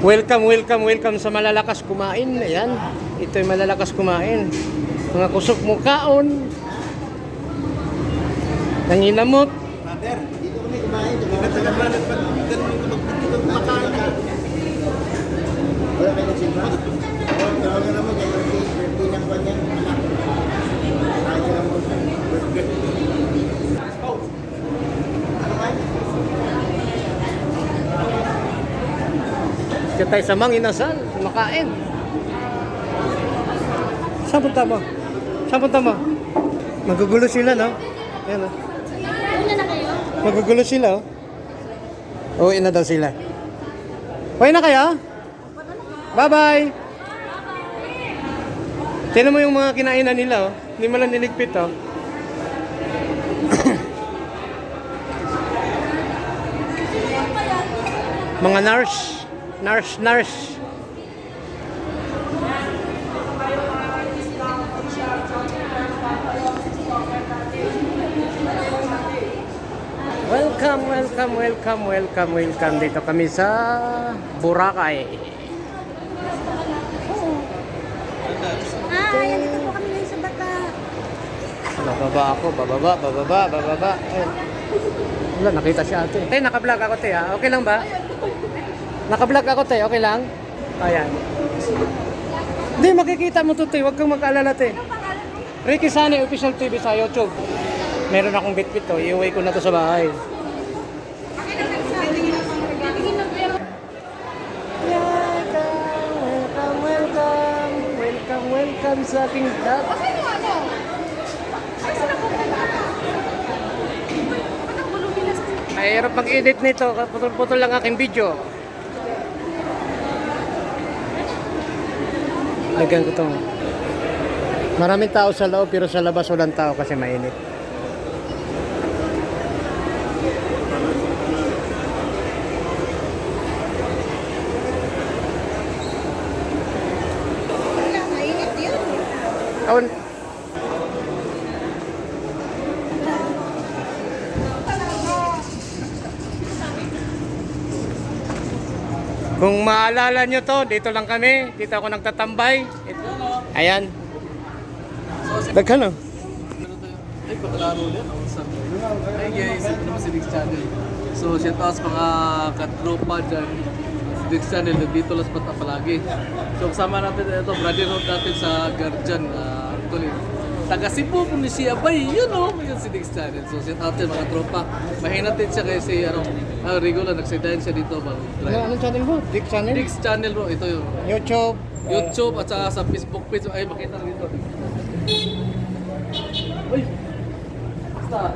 Welcome, welcome, welcome sa malalakas kumain. Ayan, ito yung malalakas kumain. Mga kusok mukaon. Nanginamot. Brother, dito kami kumain. Tagal brother, ganun yung kumakain na. Wala kayo nagsimba? Tawagan naman kay birthday ng kanyang anak. Ayaw naman. Diyan tayo sa Manginasal, makain. Saan punta mo? Saan punta mo? Magugulo sila, no? Ayan, no? Una na kayo? Magugulo sila, oh. Uwi na daw sila. Uwi na kayo? Bye-bye! Tignan mo yung mga kinainan nila, oh. Hindi mo lang niligpit, oh. Mga nurse. Nurse. Welcome. Dito kami sa Boracay. Ayan, dito po kami ngayon sa Bata. Bababa ako, bababa. Ayun. Wala, nakita si ate. Tay, naka-vlog ako, tay, ha? Okay lang ba? Naka-vlog ako, tay, okay lang? Ayan. Hindi, makikita mo to, tay. Huwag kang mag-alala, tay. Ricky Sane Official TV sa YouTube. Meron akong bitbit, to. Iuwi ko na to sa bahay. Welcome sa ating vlog. Mahirap mag-edit nito, putol-putol lang aking video. Lagyan ko ito. Maraming tao sa loob pero sa labas walang tao kasi mainit. Wala, mainit yun. Awan. Kung maalala nyo to, dito lang kami. Dito ako nagtatambay. Ayan. Daghan, oh. Ay, pakalaro ulit. Hi guys, ito naman si Dix Channel. So, shout out sa mga katropa dyan. Si Dix Channel, nandito lang sa palagi. So, kasama natin ito, brother note natin sa Guardian. Actually, taga Cebu po ni siya ba? Yun o, yun si Dix Channel. So, shout out din mga tropa. Mahinat din siya kasi, regular, nagsidahin siya dito. Anong channel mo? Dick channel? Dix Channel bro, ito yung YouTube. YouTube at saka sa Facebook page. Ay, makita dito. Uy! Basta.